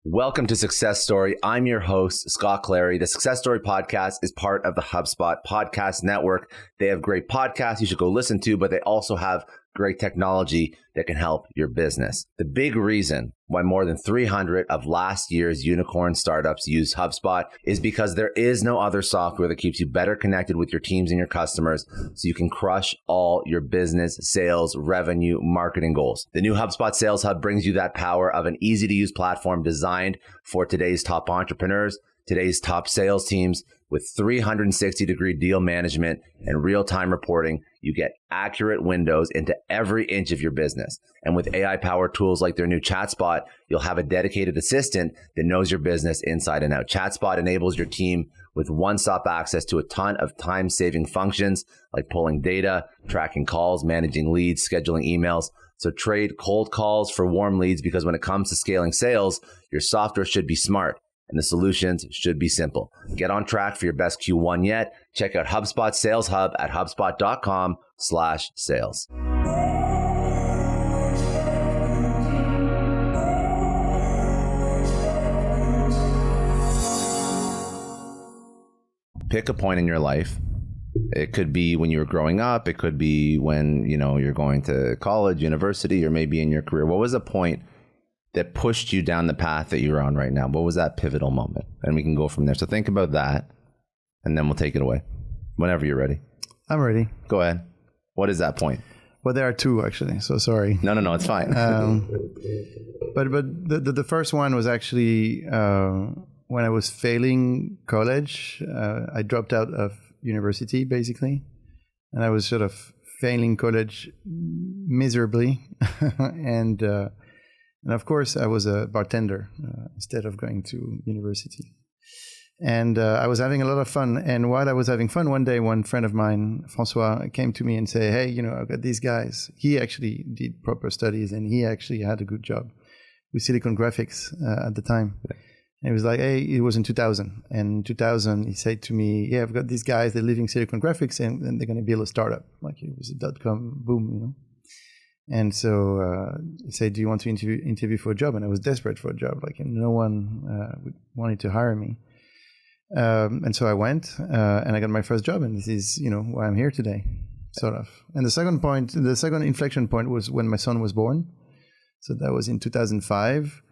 Welcome to Success Story. I'm your host, Scott Clary. The Success Story podcast is part of the HubSpot podcast network. They have great podcasts you should go listen to, but they also have great technology that can help your business. The big reason why more than 300 of last year's unicorn startups use HubSpot is because there is no other software that keeps you better connected with your teams and your customers so you can crush all your business, sales, revenue, marketing goals. The new HubSpot Sales Hub brings you that power of an easy-to-use platform designed for today's top entrepreneurs, today's top sales teams. With 360-degree deal management and real-time reporting, you get accurate windows into every inch of your business. And with AI-powered tools like their new ChatSpot, you'll have a dedicated assistant that knows your business inside and out. ChatSpot enables your team with one-stop access to a ton of time-saving functions like pulling data, tracking calls, managing leads, scheduling emails. So trade cold calls for warm leads, because when it comes to scaling sales, your software should be smart and the solutions should be simple. Get on track for your best Q1 yet. Check out HubSpot Sales Hub at hubspot.com/sales. Pick a point in your life. It could be when you were growing up. It could be when, you're going to college, university, or maybe in your career. What was the point that pushed you down the path that you're on right now? What was that pivotal moment? And we can go from there. So think about that, and then we'll take it away whenever you're ready. I'm ready. Go ahead. What is that point? Well, there are two, actually. So sorry. No, it's fine. But the first one was actually when I was failing college. I dropped out of university, basically. And I was sort of failing college miserably. And of course, I was a bartender instead of going to university. And I was having a lot of fun. And while I was having fun, one day, one friend of mine, Francois, came to me and said, hey, I've got these guys. He actually did proper studies, and he actually had a good job with Silicon Graphics at the time. Yeah. And he was like, hey, it was in 2000. And in 2000, he said to me, yeah, I've got these guys, they're leaving Silicon Graphics, and they're going to build a startup. Like, it was a .com boom, And so he said, do you want to interview for a job? And I was desperate for a job. And no one wanted to hire me. And so I went and I got my first job. And this is, why I'm here today, sort of. And the second inflection point was when my son was born. So that was in 2005.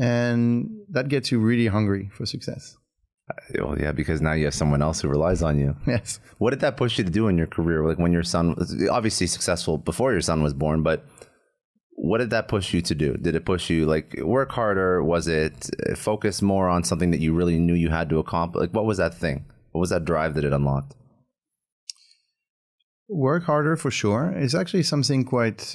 And that gets you really hungry for success. Well, yeah, because now you have someone else who relies on you. Yes. What did that push you to do in your career? Like when your son was obviously successful before your son was born, but what did that push you to do? Did it push you work harder? Was it focus more on something that you really knew you had to accomplish? What was that thing? What was that drive that it unlocked? Work harder for sure. It's actually something quite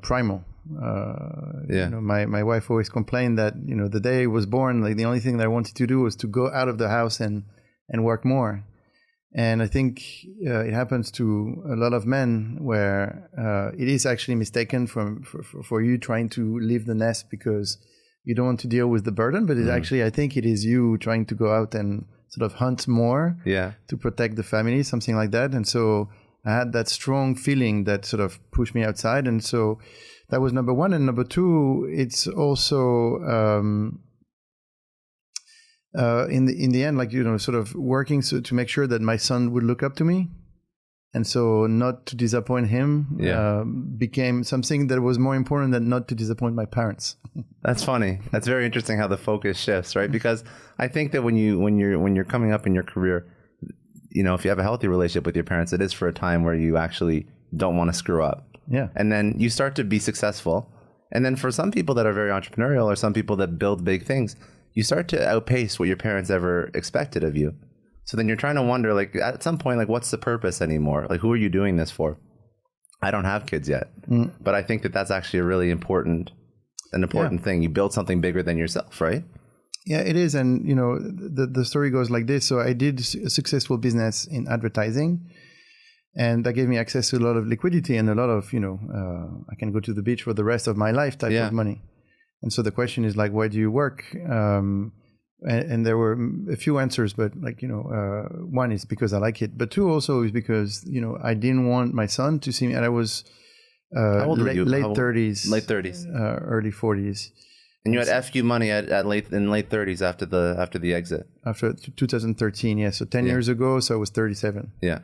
primal. My wife always complained that the day I was born, the only thing that I wanted to do was to go out of the house and work more. And I think it happens to a lot of men where it is actually mistaken for you trying to leave the nest because you don't want to deal with the burden, but it's actually, I think it is you trying to go out and sort of hunt more to protect the family, something like that. And so I had that strong feeling that sort of pushed me outside. And so that was number one. And number two, it's also in the end, sort of working to make sure that my son would look up to me. And so not to disappoint him became something that was more important than not to disappoint my parents. That's funny. That's very interesting how the focus shifts, right? Because I think that when you're coming up in your career, if you have a healthy relationship with your parents, it is for a time where you actually don't want to screw up. Yeah. And then you start to be successful. And then for some people that are very entrepreneurial or some people that build big things, you start to outpace what your parents ever expected of you. So then you're trying to wonder, at some point, what's the purpose anymore? Who are you doing this for? I don't have kids yet, but I think that that's actually a really important thing. You build something bigger than yourself, right? Yeah, it is. And, the story goes like this. So I did a successful business in advertising, and that gave me access to a lot of liquidity and a lot of, I can go to the beach for the rest of my life type of money. And so the question is why do you work? And there were a few answers, but one is because I like it, but two also is because, I didn't want my son to see me. And I was how old were you? Late 30s. Late 30s. Early 40s. And you had FU money at late 30s after the exit. After 2013, yeah. So 10 years ago, so I was 37. Yeah.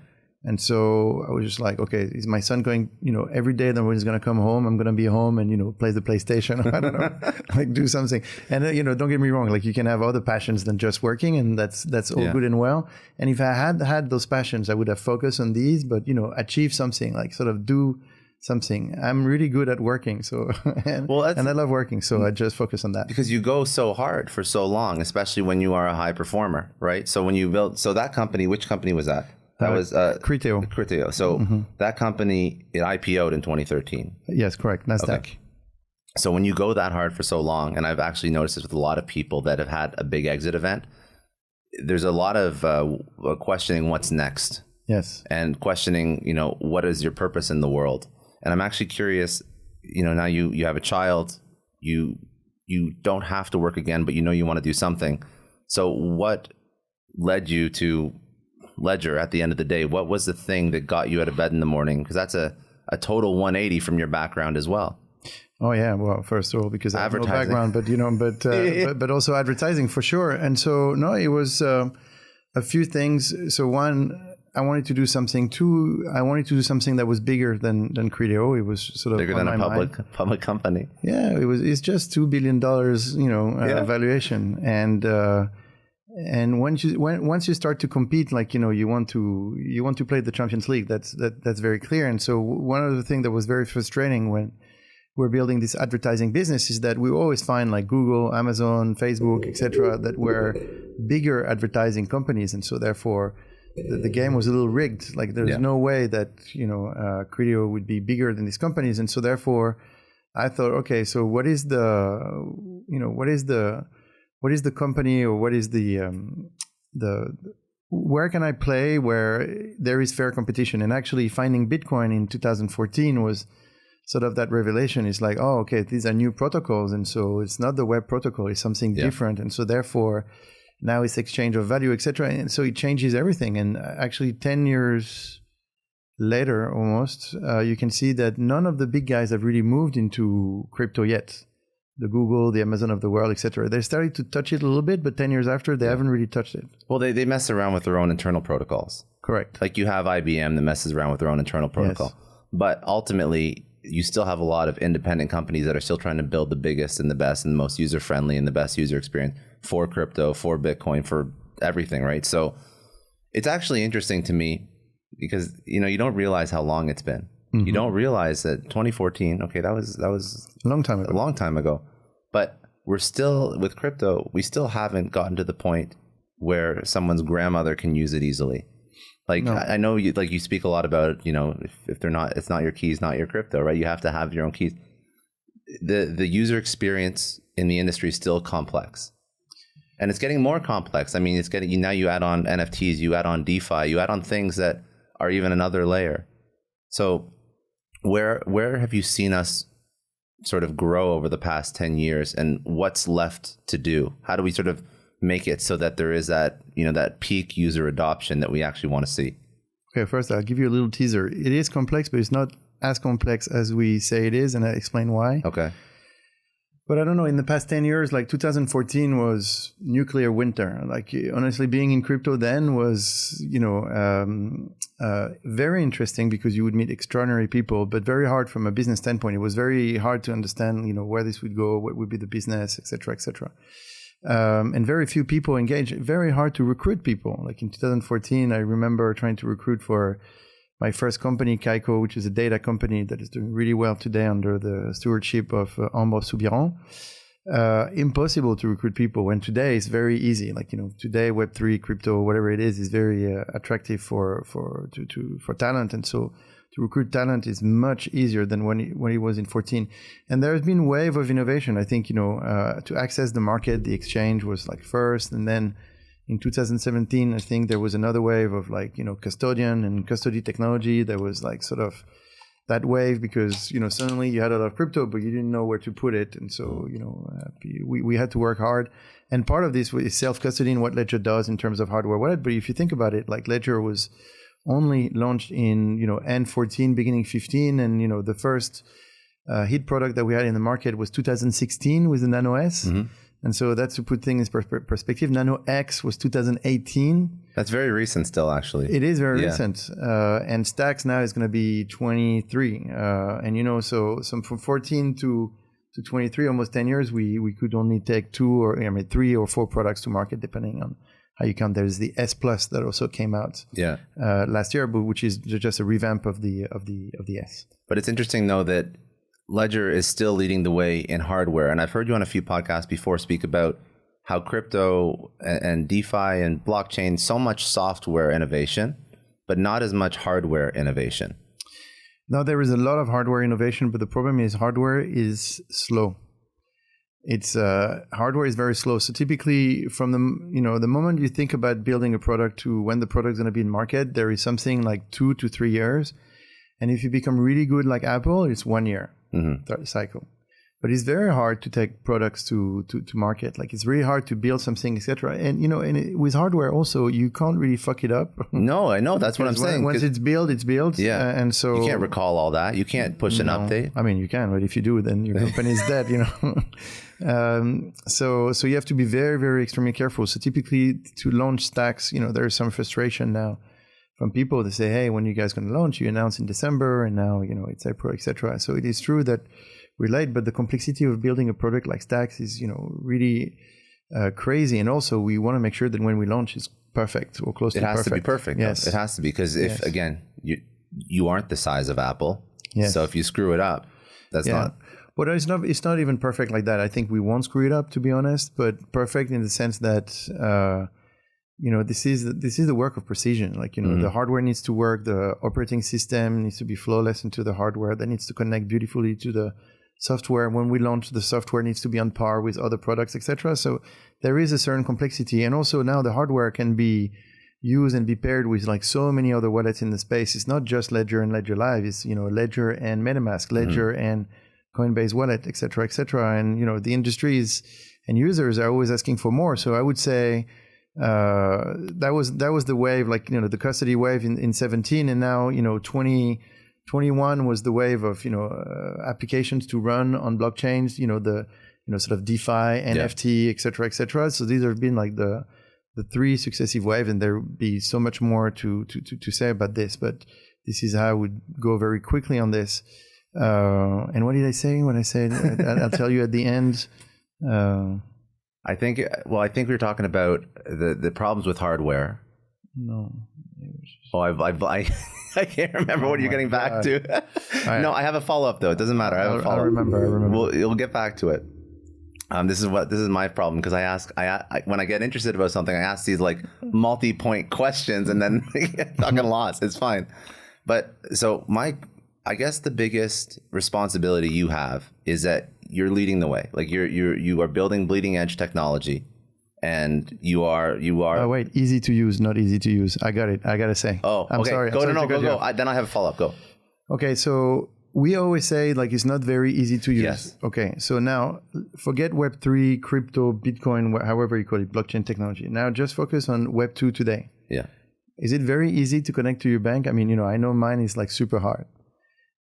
And so I was just like, okay, is my son going, every day that when he's going to come home, I'm going to be home and, play the PlayStation. I don't know, like do something. And, don't get me wrong. Like you can have other passions than just working, and that's all good and well. And if I had those passions, I would have focused on these, but, achieve something, like sort of do something. I'm really good at working. So, and I love working. So I just focus on that. Because you go so hard for so long, especially when you are a high performer, right? So when you built, that company, which company was that? That was Criteo. Criteo. So that company, it IPO'd in 2013. Yes, correct. Nasdaq. Okay. So when you go that hard for so long, and I've actually noticed this with a lot of people that have had a big exit event, there's a lot of questioning what's next. Yes. And questioning, what is your purpose in the world? And I'm actually curious, now you have a child, you don't have to work again, but you want to do something. So what led you to Ledger at the end of the day? What was the thing that got you out of bed in the morning? Because that's a total 180 from your background as well. Oh yeah, well, first of all, because I have no background, but also advertising for sure. And so no, it was a few things. So one, I wanted to do something. Two, I wanted to do something that was bigger than Criteo. It was sort of bigger than a public company. Yeah, it's just $2 billion, valuation, and once you start to compete, like you want to play the Champions League. That's very clear. And so one of the things that was very frustrating when we're building this advertising business is that we always find like Google, Amazon, Facebook, etc., that were bigger advertising companies, and so therefore the game was a little rigged. Like there's no way that Criteo would be bigger than these companies, and so therefore I thought, okay, so what is the company, or what is where can I play where there is fair competition? And actually finding Bitcoin in 2014 was sort of that revelation. Is like, oh, okay, these are new protocols, and so it's not the web protocol, it's something different, and so therefore now it's exchange of value, etc. And so it changes everything. And actually 10 years later, almost, you can see that none of the big guys have really moved into crypto yet. The Google, the Amazon of the world, etc. They started to touch it a little bit, but 10 years after, they haven't really touched it. Well, they mess around with their own internal protocols. Correct. Like you have IBM that messes around with their own internal protocol. Yes. But ultimately, you still have a lot of independent companies that are still trying to build the biggest and the best and the most user-friendly and the best user experience for crypto, for Bitcoin, for everything, right? So it's actually interesting to me because, you don't realize how long it's been. Mm-hmm. You don't realize that 2014, okay, that was a long time ago. But we're still, with crypto, we still haven't gotten to the point where someone's grandmother can use it easily. Like, no. I know you speak a lot about, if they're not, it's not your keys, not your crypto, right? You have to have your own keys. The user experience in the industry is still complex. And it's getting more complex. I mean, now you add on NFTs, you add on DeFi, you add on things that are even another layer. So where have you seen us sort of grow over the past 10 years, and what's left to do? How do we sort of make it so that there is that, that peak user adoption that we actually want to see? Okay, first I'll give you a little teaser. It is complex, but it's not as complex as we say it is, and I explain why. Okay. But I don't know, in the past 10 years, like 2014 was nuclear winter. Like honestly, being in crypto then was, very interesting because you would meet extraordinary people, but very hard from a business standpoint. It was very hard to understand, where this would go, what would be the business, et cetera, et cetera. And very few people engaged. Very hard to recruit people. Like in 2014, I remember trying to recruit for my first company, Kaiko, which is a data company that is doing really well today under the stewardship of Ambre Soubiran. Impossible to recruit people, when today is very easy. Like, today Web3, crypto, whatever it is very attractive for talent. And so to recruit talent is much easier than when it was in 14. And there has been a wave of innovation. I think, to access the market, the exchange was like first, and then in 2017, I think there was another wave of custodian and custody technology. There was like sort of that wave because, suddenly you had a lot of crypto, but you didn't know where to put it. And so, we had to work hard. And part of this is self-custody and what Ledger does in terms of hardware wallet. But if you think about it, like Ledger was only launched in, end 14, beginning 15. And, the first hit product that we had in the market was 2016 with the Nano S. And so that's to put things in perspective. Nano X was 2018. That's very recent still, actually. It is very recent. And Stax now is going to be 23. And, you know, so from 14 to 23, almost 10 years, we could only take 3 or 4 products to market, depending on how you count. There's the S Plus that also came out last year, but which is just a revamp of the S. But it's interesting, though, that Ledger is still leading the way in hardware. And I've heard you on a few podcasts before speak about how crypto and DeFi and blockchain, so much software innovation, but not as much hardware innovation. Now, there is a lot of hardware innovation, but the problem is hardware is slow. It's hardware is very slow. So typically from the moment you think about building a product to when the product is going to be in market, there is something like 2 to 3 years. And if you become really good like Apple, it's 1 year cycle. But it's very hard to take products to market. Like it's really hard to build something, etc. And you know, with hardware also, you can't really fuck it up. No, I know. That's what I'm saying. Once it's built, it's built. Yeah. And so you can't recall all that. You can't push an update. I mean, you can, but if you do, then your company is dead. You know. So you have to be very, very extremely careful. So typically, to launch Stax, you know, there is some frustration now from people that say, "Hey, when you guys going to launch? You announced in December, and now you know it's April, etc." So it is true that we're late, but the complexity of building a product like Stax is, you know, really crazy. And also, we want to make sure that when we launch, it's perfect or close to perfect. It has to be perfect. Yes, it has to be, because if again you aren't the size of Apple, so if you screw it up, that's not. But it's not even perfect like that. I think we won't screw it up, to be honest. But perfect in the sense that. You know, this is the work of precision. Like, you know, the hardware needs to work, the operating system needs to be flawless into the hardware, that needs to connect beautifully to the software. When we launch, the software needs to be on par with other products, etc. So there is a certain complexity. And also now the hardware can be used and be paired with like so many other wallets in the space. It's not just Ledger and Ledger Live. It's, you know, Ledger and MetaMask, Ledger and Coinbase Wallet, etc., etc. And, you know, the industries and users are always asking for more. So I would say, that was the wave, like, you know, the custody wave in 17, and now, you know, 2021 was the wave of, you know, applications to run on blockchains, you know, the, you know, sort of DeFi, NFT, etc., etc. So these have been like the 3 successive waves, and there will be so much more to say about this, but this is how I would go very quickly on this. And what did I say when I said I'll tell you at the end? I think we were talking about the problems with hardware. No. Oh, I can't remember what you're getting back to. No, I have a follow-up, though. It doesn't matter. I have a follow-up. I remember. You'll get back to it. This is my problem, because I when I get interested about something, I ask these like multi-point questions, and then I'm getting lost. It's fine. But so I guess the biggest responsibility you have is that you're leading the way. Like you are building bleeding edge technology, and you are. Oh wait, easy to use, not easy to use. I got it. I gotta say. Oh, I'm sorry. Go. Then I have a follow up. Go. Okay, so we always say like it's not very easy to use. Yes. Okay, so now forget Web3, crypto, Bitcoin, however you call it, blockchain technology. Now just focus on Web2 today. Yeah. Is it very easy to connect to your bank? I mean, you know, I know mine is like super hard.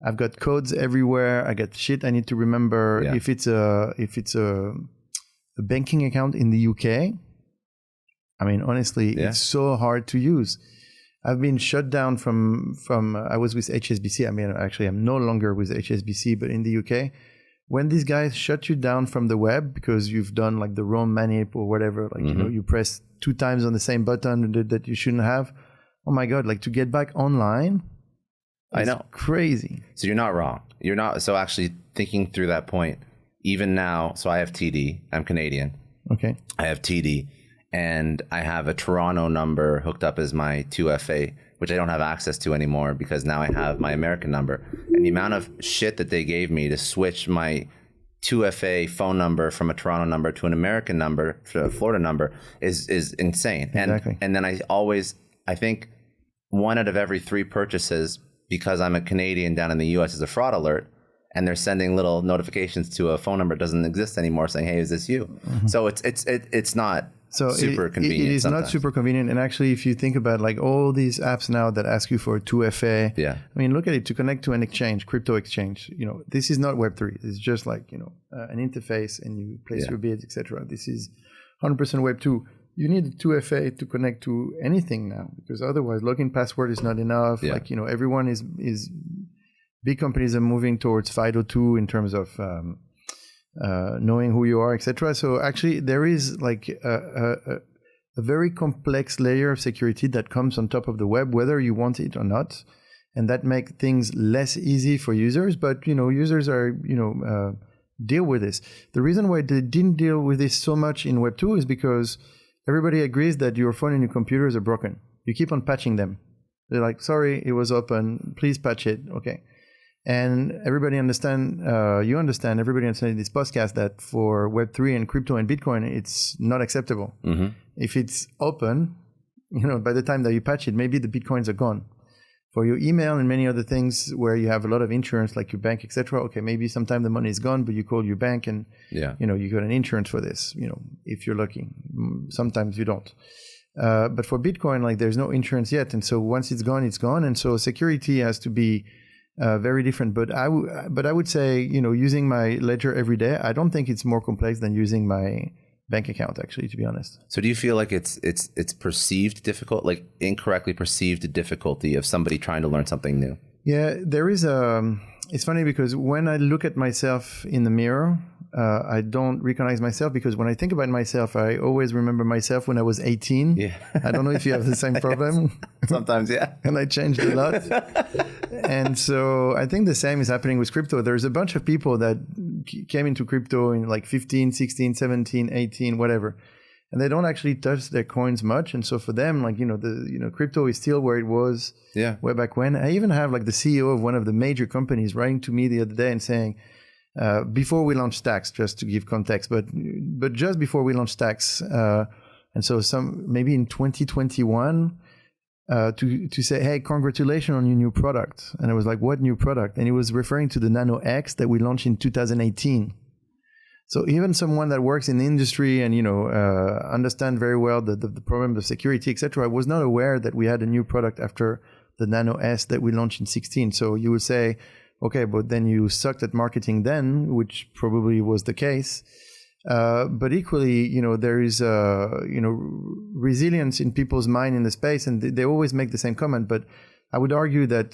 I've got codes everywhere. I got shit I need to remember. Yeah. If it's a banking account in the UK, I mean, honestly, it's so hard to use. I've been shut down from I was with HSBC. I mean, actually, I'm no longer with HSBC, but in the UK, when these guys shut you down from the web because you've done like the wrong manip or whatever, like, you know, you press 2 times on the same button that you shouldn't have. Oh my God, like to get back online. I know. Crazy. So you're not wrong. You're not. So actually thinking through that point, even now, so I have TD. I'm Canadian. Okay. I have TD, and I have a Toronto number hooked up as my 2FA, which I don't have access to anymore because now I have my American number. And the amount of shit that they gave me to switch my 2FA phone number from a Toronto number to an American number, to a Florida number, is insane. Exactly. And then I think 1 out of every 3 purchases, because I'm a Canadian down in the US, is a fraud alert, and they're sending little notifications to a phone number that doesn't exist anymore saying, hey, is this you? So it's not So super convenient. It is sometimes. not super convenient. And actually, if you think about like all these apps now that ask you for 2FA, yeah. I mean, look at it, to connect to an exchange, crypto exchange, this is not Web3. It's just like, an interface and you place your bids, etc. This is 100% Web2. You need 2FA to connect to anything now, because otherwise login password is not enough. Yeah. Like, everyone is big companies are moving towards FIDO2 in terms of knowing who you are, etc. So actually, there is like a very complex layer of security that comes on top of the web, whether you want it or not, and that makes things less easy for users. But users are deal with this. The reason why they didn't deal with this so much in Web 2 is because everybody agrees that your phone and your computers are broken. You keep on patching them. They're like, sorry, it was open. Please patch it. Okay. And everybody everybody understands in this podcast that for Web3 and crypto and Bitcoin, it's not acceptable. Mm-hmm. If it's open, by the time that you patch it, maybe the Bitcoins are gone. For your email and many other things where you have a lot of insurance, like your bank, etc. Okay, maybe sometime the money is gone, but you call your bank and, you got an insurance for this, if you're lucky. Sometimes you don't. But for Bitcoin, like there's no insurance yet. And so once it's gone, it's gone. And so security has to be very different. But I would say, using my ledger every day, I don't think it's more complex than using my bank account, actually, to be honest. So do you feel like it's perceived difficult, like incorrectly perceived difficulty of somebody trying to learn something new? Yeah, there is it's funny because when I look at myself in the mirror, I don't recognize myself, because when I think about myself, I always remember myself when I was 18. Yeah. I don't know if you have the same problem. Sometimes, yeah. And I changed a lot. And so I think the same is happening with crypto. There's a bunch of people that came into crypto in like 15, 16, 17, 18, whatever. And they don't actually touch their coins much. And so for them, like, crypto is still where it was way back when. I even have like the CEO of one of the major companies writing to me the other day and saying, before we launched Stax, just to give context, but just before we launched Stax, and so maybe in 2021, to say, hey, congratulations on your new product. And I was like, what new product? And he was referring to the Nano X that we launched in 2018. So even someone that works in the industry and understand very well the problem of security, etc., I was not aware that we had a new product after the Nano S that we launched in 16. So you would say, okay, but then you sucked at marketing then, which probably was the case. But equally, there is resilience in people's mind in the space, and they always make the same comment. But I would argue that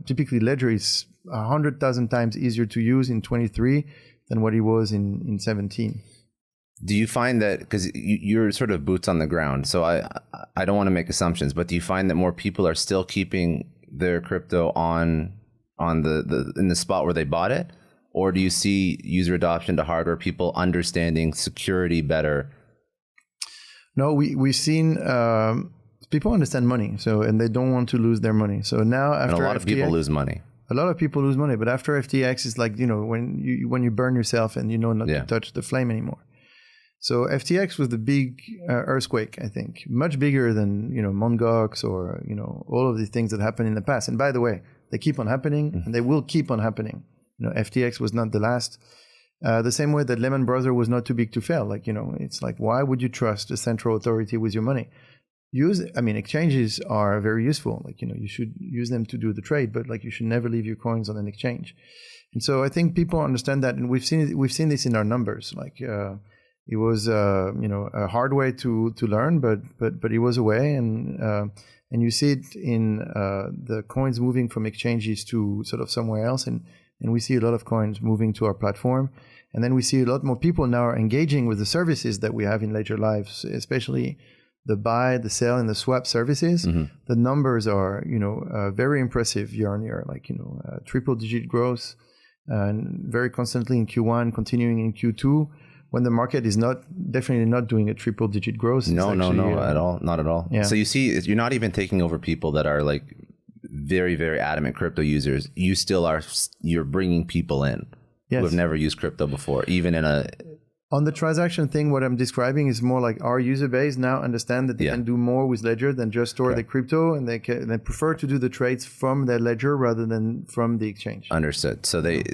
typically Ledger is 100,000 times easier to use in 23 than what it was in 17. Do you find that, because you're sort of boots on the ground, so I don't want to make assumptions, but do you find that more people are still keeping their crypto on the in the spot where they bought it? Or do you see user adoption to hardware, people understanding security better? No, we've seen people understand money, and they don't want to lose their money. So now after and a lot of people lose money. A lot of people lose money, but after FTX, it's like, when you burn yourself and not to touch the flame anymore. So FTX was the big earthquake, I think, much bigger than Mt. Gox or all of these things that happened in the past. And by the way, they keep on happening, and they will keep on happening. FTX was not the last. The same way that Lehman Brothers was not too big to fail. Like, it's like, why would you trust a central authority with your money? Exchanges are very useful. Like, you should use them to do the trade, but like, you should never leave your coins on an exchange. And so I think people understand that, and we've seen this in our numbers. Like, it was a hard way to learn, but it was a way, and you see it in the coins moving from exchanges to sort of somewhere else, and we see a lot of coins moving to our platform, and then we see a lot more people now are engaging with the services that we have in Ledger Live, especially the buy, the sell, and the swap services. Mm-hmm. The numbers are very impressive year on year, like triple-digit growth, and very constantly in Q1, continuing in Q2. When the market is definitely not doing a triple-digit growth. No, at all, not at all. Yeah. So you see, you're not even taking over people that are like very, very adamant crypto users. You still are. You're bringing people in who have never used crypto before, even in a On the transaction thing, what I'm describing is more like our user base now understand that they can do more with Ledger than just store the crypto, and they prefer to do the trades from their Ledger rather than from the exchange. Understood. So they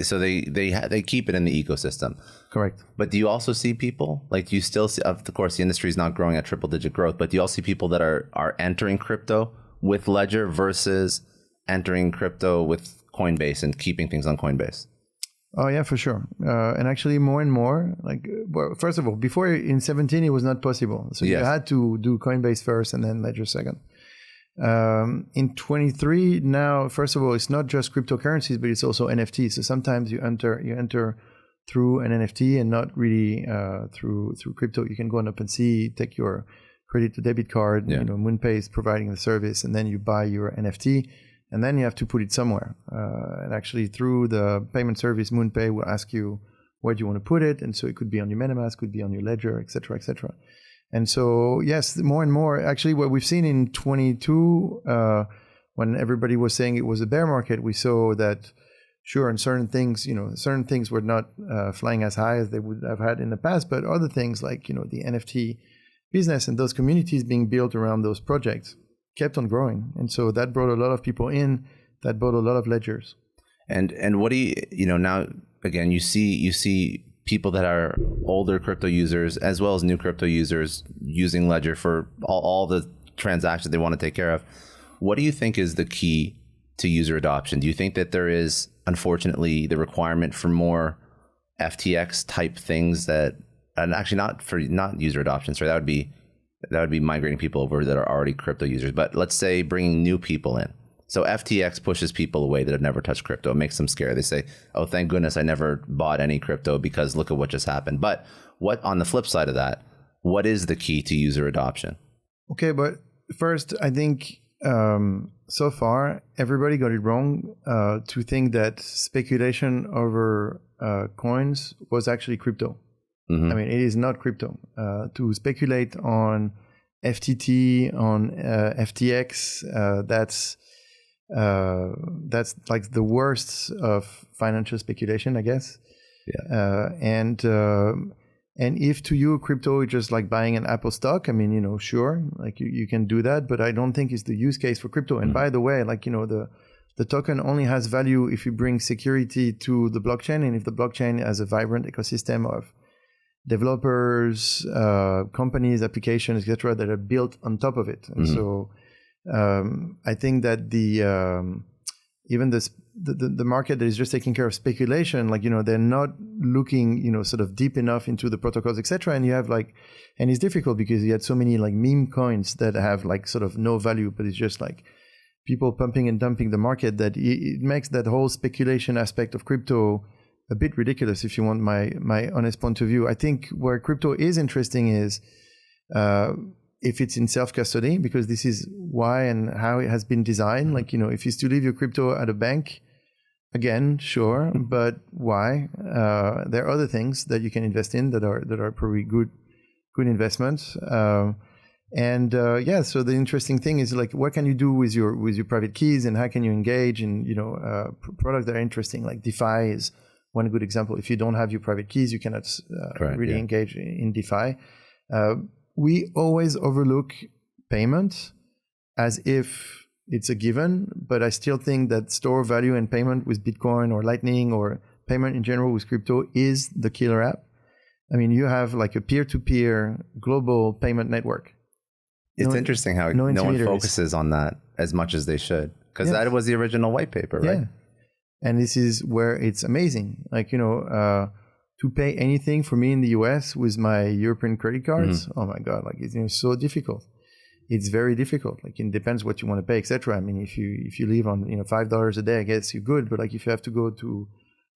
keep it in the ecosystem. Correct. But do you also see people, like, do you still see, of course, the industry is not growing at triple digit growth, but do you also see people that are entering crypto with Ledger versus entering crypto with Coinbase and keeping things on Coinbase? Oh yeah, for sure. And actually more and more, like, well, first of all, before in 17, it was not possible. So you had to do Coinbase first and then Ledger second. In 23 now, first of all, it's not just cryptocurrencies, but it's also NFTs. So sometimes you enter through an NFT and not really through crypto. You can go on OpenSea, take your credit to debit card, MoonPay is providing the service, and then you buy your NFT. And then you have to put it somewhere. And actually through the payment service, MoonPay will ask you where do you want to put it. And so it could be on your MetaMask, could be on your Ledger, et cetera, et cetera. And so, yes, more and more, actually what we've seen in 22, when everybody was saying it was a bear market, we saw that, sure, and certain things were not flying as high as they would have had in the past, but other things like, the NFT business and those communities being built around those projects kept on growing. And so that brought a lot of people in, that brought a lot of ledgers. And what do you now, again, you see people that are older crypto users as well as new crypto users using Ledger for all the transactions they want to take care of. What do you think is the key to user adoption? Do you think that there is, unfortunately, the requirement for more FTX type things and actually not user adoption, sorry, that would be migrating people over that are already crypto users. But let's say bringing new people in. So FTX pushes people away that have never touched crypto. It makes them scared. They say, oh, thank goodness I never bought any crypto because look at what just happened. But what, on the flip side of that, what is the key to user adoption? Okay, but first, I think so far, everybody got it wrong to think that speculation over coins was actually crypto. Mm-hmm. I mean, it is not crypto. To speculate on FTT, on FTX, that's like the worst of financial speculation, I guess. Yeah. And if to you crypto is just like buying an Apple stock, I mean, sure, like you can do that, but I don't think it's the use case for crypto. And by the way, like, the token only has value if you bring security to the blockchain, and if the blockchain has a vibrant ecosystem of developers, companies, applications, etc., that are built on top of it. And so I think that even the market that is just taking care of speculation, like, they're not looking, sort of deep enough into the protocols, etc. And you have and it's difficult because you had so many like meme coins that have like sort of no value, but it's just like people pumping and dumping the market, that it makes that whole speculation aspect of crypto a bit ridiculous, if you want my honest point of view. I think where crypto is interesting is if it's in self-custody, because this is why and how it has been designed. Like, if you still leave your crypto at a bank, again, sure, but why? There are other things that you can invest in that are probably good investments. So the interesting thing is, like, what can you do with your private keys, and how can you engage in products that are interesting? Like DeFi is one good example. If you don't have your private keys, you cannot engage in DeFi. We always overlook payment as if it's a given, but I still think that store value and payment with Bitcoin or Lightning, or payment in general with crypto, is the killer app. I mean, you have like a peer-to-peer global payment network. It's interesting how no one focuses on that as much as they should, because that was the original white paper, right? Yeah. And this is where it's amazing. Like, to pay anything for me in the US with my European credit cards, oh my God, like, it's so difficult. It's very difficult. Like, it depends what you want to pay, etc. I mean, if you live on $5 a day, I guess you're good. But like, if you have to go to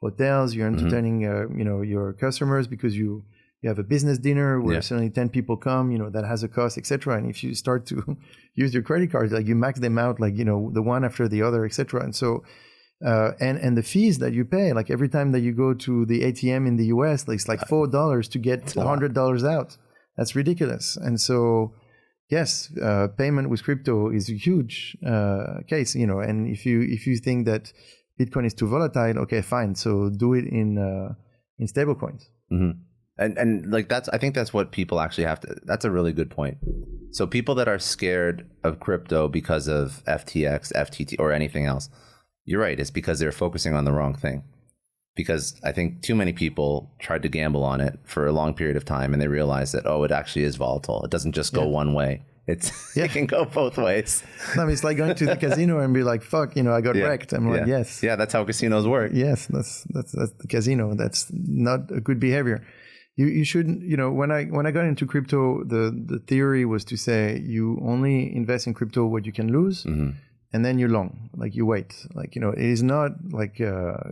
hotels, you're entertaining your customers because you have a business dinner where suddenly 10 people come, that has a cost, etc. And if you start to use your credit cards, like, you max them out, like, the one after the other, etc. And so and the fees that you pay, like, every time that you go to the ATM in the US, like, it's like $4 to get $100 out. That's ridiculous. And so, yes, payment with crypto is a huge case, and if you think that Bitcoin is too volatile, okay, fine. So do it in stable coins. Mm-hmm. And like I think that's what people actually have to, that's a really good point. So people that are scared of crypto because of FTX, FTT, or anything else, you're right. It's because they're focusing on the wrong thing. Because I think too many people tried to gamble on it for a long period of time and they realized that, oh, it actually is volatile. It doesn't just go one way. It can go both ways. I mean, it's like going to the casino and be like, fuck, I got wrecked. I'm like, yes. Yeah, that's how casinos work. Yes, that's the casino. That's not a good behavior. You shouldn't, when I got into crypto, the theory was to say you only invest in crypto what you can lose. Mm-hmm. And then you long, like you wait, like, it is not like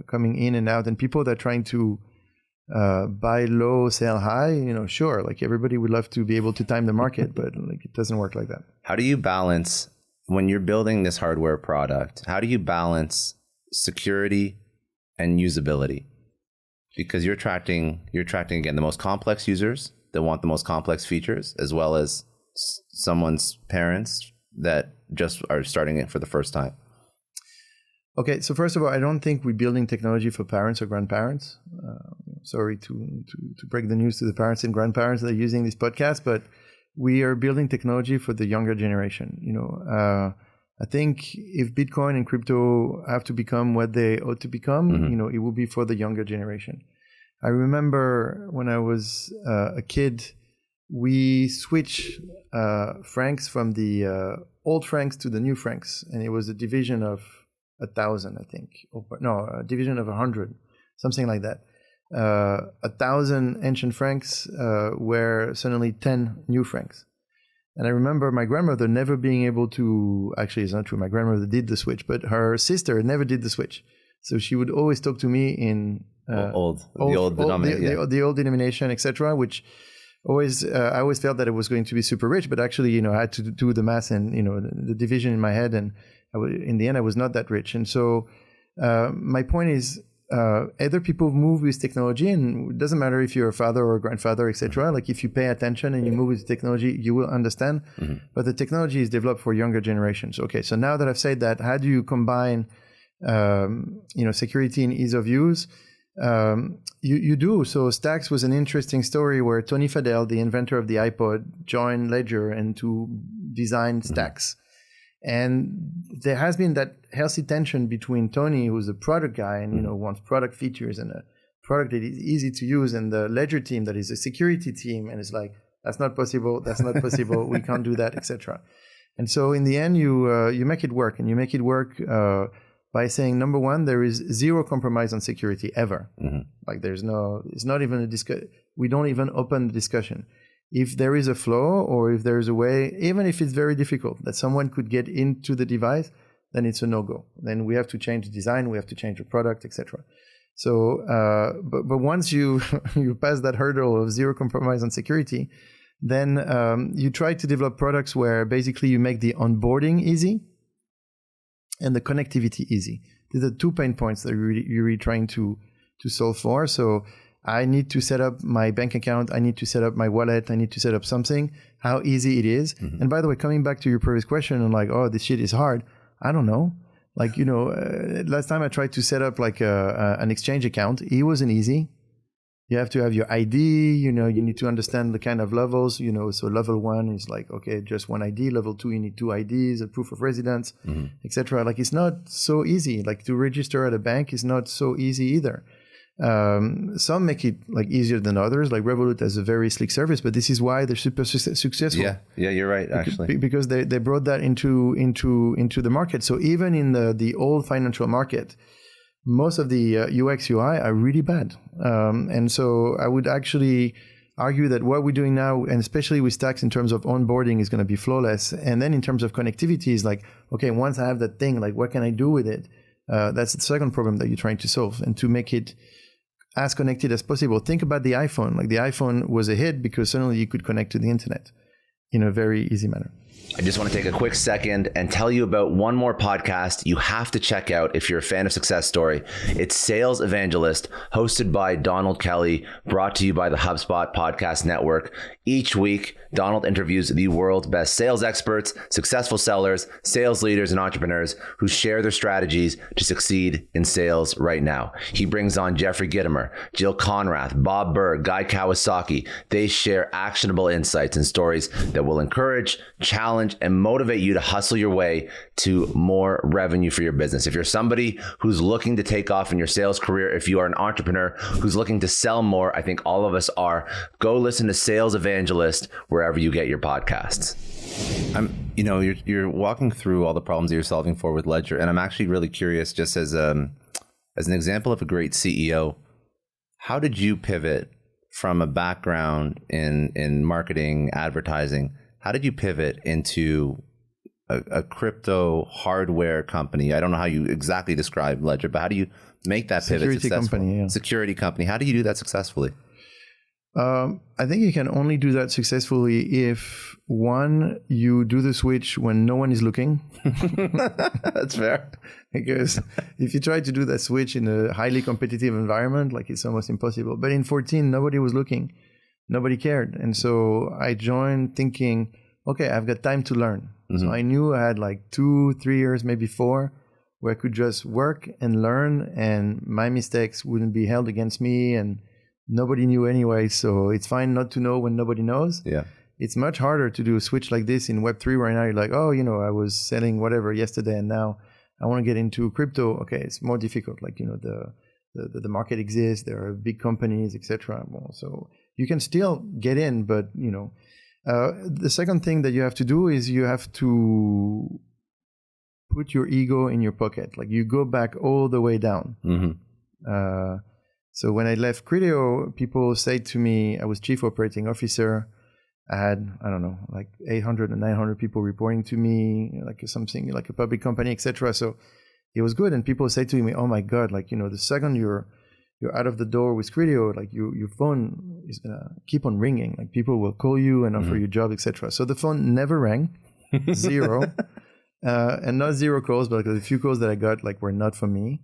coming in and out. And people that are trying to buy low, sell high, sure, like everybody would love to be able to time the market, but like it doesn't work like that. How do you balance, when you're building this hardware product, how do you balance security and usability? Because you're attracting again, the most complex users that want the most complex features, as well as someone's parents that just are starting it for the first time. Okay, so first of all, I don't think we're building technology for parents or grandparents. Sorry to break the news to the parents and grandparents that are using this podcast, but we are building technology for the younger generation. I think if Bitcoin and crypto have to become what they ought to become, mm-hmm. It will be for the younger generation. I remember when I was a kid, we switched francs from the old francs to the new francs, and it was a division of 1,000, I think. A division of 100, something like that. 1,000 ancient francs were suddenly 10 new francs. And I remember my grandmother never being able to, actually it's not true, my grandmother did the switch, but her sister never did the switch. So she would always talk to me in the old denomination, etc., which I always felt that it was going to be super rich, but actually, I had to do the math and, the division in my head. And in the end, I was not that rich. And so my point is, either people move with technology, and it doesn't matter if you're a father or a grandfather, etc. Like if you pay attention and you move with technology, you will understand. Mm-hmm. But the technology is developed for younger generations. Okay, so now that I've said that, how do you combine, security and ease of use? You do. So Stax was an interesting story where Tony Fadell, the inventor of the iPod, joined Ledger and to design Stax. And there has been that healthy tension between Tony, who's a product guy and wants product features and a product that is easy to use, and the Ledger team that is a security team, and it's like, that's not possible, we can't do that, etc. And so in the end, you make it work, and you make it work by saying, number one, there is zero compromise on security ever. Mm-hmm. Like it's not even a discussion. We don't even open the discussion. If there is a flaw or if there is a way, even if it's very difficult, that someone could get into the device, then it's a no-go. Then we have to change the design, we have to change the product, etc. So, but once you pass that hurdle of zero compromise on security, then you try to develop products where basically you make the onboarding easy and the connectivity easy. These are 2 pain points that you're really trying to solve for. So I need to set up my bank account. I need to set up my wallet. I need to set up something. How easy it is. Mm-hmm. And by the way, coming back to your previous question and like, oh, this shit is hard. I don't know. Like, last time I tried to set up like an exchange account, it wasn't easy. You have to have your ID, you need to understand the kind of levels, so level 1 is like, okay, just one ID. Level 2, you need 2 IDs, a proof of residence, mm-hmm. etc. Like it's not so easy. Like to register at a bank is not so easy either. Some make it like easier than others. Like Revolut has a very slick service, but this is why they're super successful. Yeah, you're right. Actually, because they brought that into the market. So even in the old financial market, most of the UX UI are really bad. And so I would actually argue that what we're doing now, and especially with Stax in terms of onboarding, is going to be flawless. And then in terms of connectivity is like, okay, once I have that thing, like what can I do with it? That's the second problem that you're trying to solve, and to make it as connected as possible. Think about the iPhone. Like the iPhone was a hit because suddenly you could connect to the internet in a very easy manner. I just want to take a quick second and tell you about one more podcast you have to check out if you're a fan of Success Story. It's Sales Evangelist, hosted by Donald Kelly, brought to you by the HubSpot Podcast Network. Each week, Donald interviews the world's best sales experts, successful sellers, sales leaders, and entrepreneurs who share their strategies to succeed in sales right now. He brings on Jeffrey Gitomer, Jill Conrath, Bob Berg, Guy Kawasaki. They share actionable insights and stories that will encourage, challenge, and motivate you to hustle your way to more revenue for your business. If you're somebody who's looking to take off in your sales career, if you are an entrepreneur who's looking to sell more, I think all of us are, go listen to Sales Evangelist wherever you get your podcasts. You're walking through all the problems that you're solving for with Ledger, and I'm actually really curious, just as an example of a great CEO, how did you pivot from a background in marketing, advertising? How did you pivot into a crypto hardware company? I don't know how you exactly describe Ledger, but how do you make that pivot successfully? Security company. How do you do that successfully? I think you can only do that successfully if, one, you do the switch when no one is looking. That's fair. Because if you try to do that switch in a highly competitive environment, like, it's almost impossible. But in 2014, nobody was looking. Nobody cared. And so I joined thinking, okay, I've got time to learn. Mm-hmm. So I knew I had like 2-3 years, maybe 4, where I could just work and learn, and my mistakes wouldn't be held against me, and nobody knew anyway. So it's fine not to know when nobody knows. Yeah. It's much harder to do a switch like this in Web3 right now. You're like, oh, I was selling whatever yesterday, and now I want to get into crypto. Okay, it's more difficult. Like, the market exists. There are big companies, etc. So you can still get in, but the second thing that you have to do is you have to put your ego in your pocket. Like, you go back all the way down. Mm-hmm. So when I left Criteo, people say to me, I was chief operating officer. I had, I don't know, like 800 and 900 people reporting to me, like something like a public company, etc. So it was good. And people say to me, oh my God, like, the second you're out of the door with Criteo, like your phone is going to keep on ringing. Like, people will call you and offer you job, etc. So the phone never rang, zero. And not zero calls, but the few calls that I got, like, were not for me.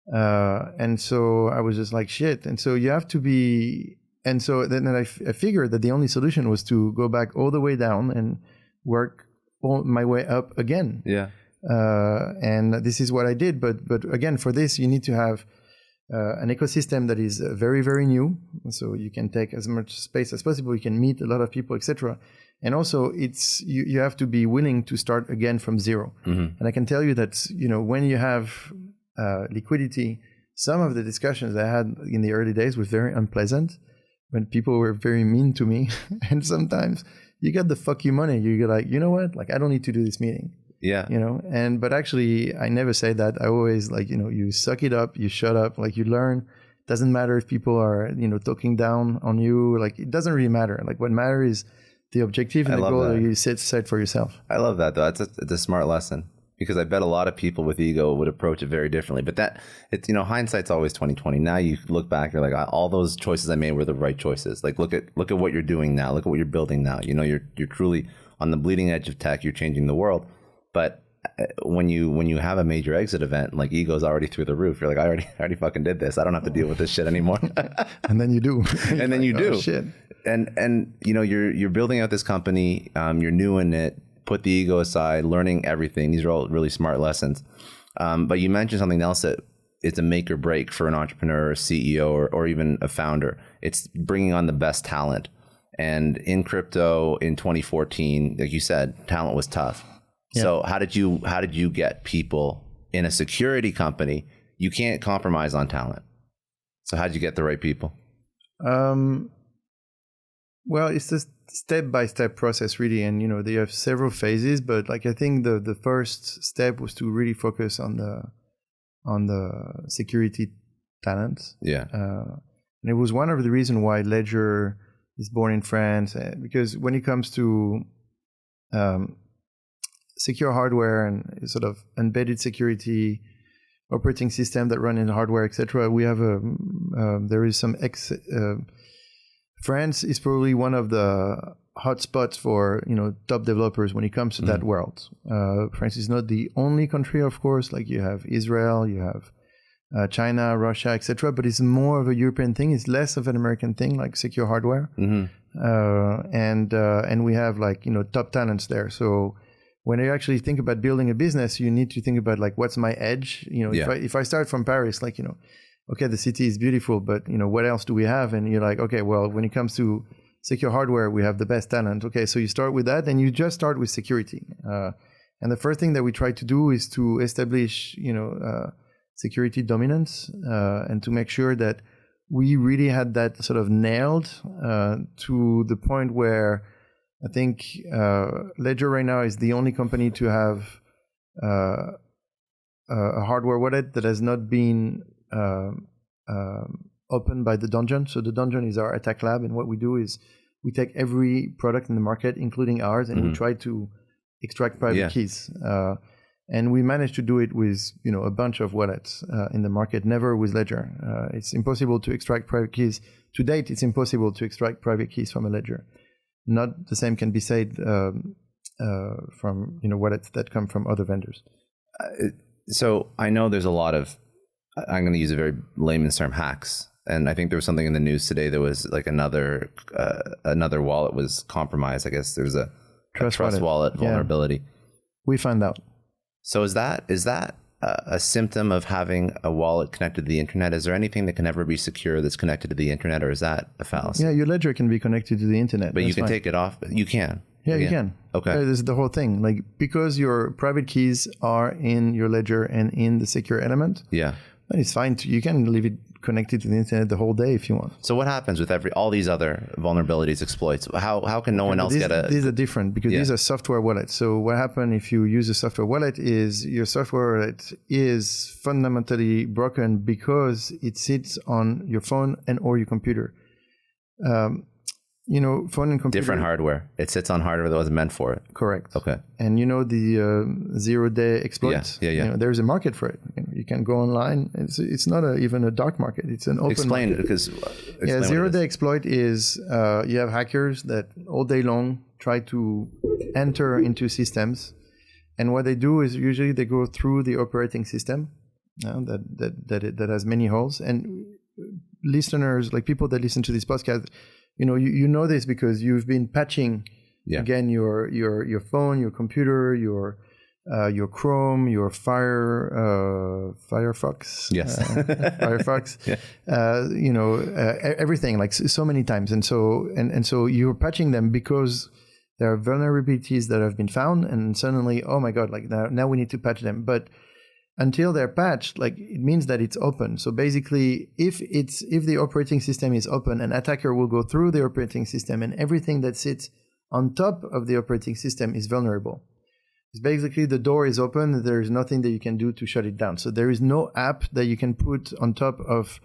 And so I was just like, shit. And so you have to be, and so then I figured that the only solution was to go back all the way down and work my way up again. Yeah. And this is what I did. But again, for this, you need to have an ecosystem that is very, very new. So you can take as much space as possible. You can meet a lot of people, etc. And also, it's you have to be willing to start again from zero. Mm-hmm. And I can tell you that, when you have liquidity, some of the discussions I had in the early days were very unpleasant, when people were very mean to me. And sometimes you get the fuck you money. You get like, you know what? Like, I don't need to do this meeting. Yeah. But actually I never say that. I always like, you suck it up, you shut up, like, you learn. Doesn't matter if people are, talking down on you. Like, it doesn't really matter. Like, what matters is the objective and the goal that you set for yourself. I love that, though. It's a smart lesson, because I bet a lot of people with ego would approach it very differently. But it's, hindsight's always 20/20. Now you look back, you're like, all those choices I made were the right choices. Like, look at what you're doing now. Look at what you're building now. You're truly on the bleeding edge of tech. You're changing the world. But when you have a major exit event, like, ego's already through the roof. You're like, I already fucking did this. I don't have to deal with this shit anymore. And then you do. And then you do. Oh, shit. And you're building out this company. You're new in it. Put the ego aside, learning everything. These are all really smart lessons. But you mentioned something else that it's a make or break for an entrepreneur, or a CEO, or even a founder. It's bringing on the best talent. And in crypto in 2014, like you said, talent was tough. Yeah. So how did you get people in a security company? You can't compromise on talent. So how did you get the right people? Well, it's a step-by-step process, really. And, they have several phases, but like, I think the first step was to really focus on the security talent. Yeah. And it was one of the reasons why Ledger is born in France, because when it comes to secure hardware and sort of embedded security operating system that run in hardware, etc., we have there is some France is probably one of the hotspots for, top developers when it comes to that world. France is not the only country, of course. Like you have Israel, you have China, Russia, etc. But it's more of a European thing. It's less of an American thing, like secure hardware. And we have top talents there. So when you actually think about building a business, you need to think about what's my edge. If I start from Paris, okay, the city is beautiful, but what else do we have? And you're like, okay, well, when it comes to secure hardware, we have the best talent. Okay, so you start with that, and you just start with security. And the first thing that we try to do is to establish, security dominance, and to make sure that we really had that sort of nailed to the point where I think Ledger right now is the only company to have a hardware wallet that has not been opened by the Dungeon. So the Dungeon is our attack lab, and what we do is we take every product in the market, including ours, and we try to extract private keys. And we managed to do it with a bunch of wallets in the market, never with Ledger. It's impossible to extract private keys. To date, it's impossible to extract private keys from a Ledger. Not the same can be said from wallets that come from other vendors. So I know there's a lot of, I'm going to use a very layman's term, hacks. And I think there was something in the news today that was another wallet was compromised. I guess there's a trust wallet vulnerability. Yeah. We found out. So is that a symptom of having a wallet connected to the internet? Is there anything that can ever be secure that's connected to the internet, or is that a fallacy? Yeah, your ledger can be connected to the internet. But you can take it off. You can. Yeah, you can. Okay. This is the whole thing. Because your private keys are in your ledger and in the secure element. Yeah. It's fine. You can leave it connected to the internet the whole day if you want. So what happens with all these other vulnerabilities, exploits? How can no one else get a... These are different because these are software wallets. So what happens if you use a software wallet is your software wallet is fundamentally broken because it sits on your phone and or your computer. Phone and computer... Different hardware. It sits on hardware that wasn't meant for it. Correct. Okay. And the zero-day exploits? Yeah. There's a market for it. You can go online. It's not even a dark market. It's an open market. Explain zero-day exploit is you have hackers that all day long try to enter into systems. And what they do is usually they go through the operating system that has many holes. And listeners, like people that listen to this podcast, you know this because you've been patching again your phone, your computer, your Chrome, your Firefox. Yes. Firefox. Everything like so many times, and so you're patching them because there are vulnerabilities that have been found, and suddenly, oh my God, now we need to patch them, but until they're patched, it means that it's open. So basically, if the operating system is open, an attacker will go through the operating system, and everything that sits on top of the operating system is vulnerable. It's basically the door is open. There is nothing that you can do to shut it down. So there is no app that you can put on top of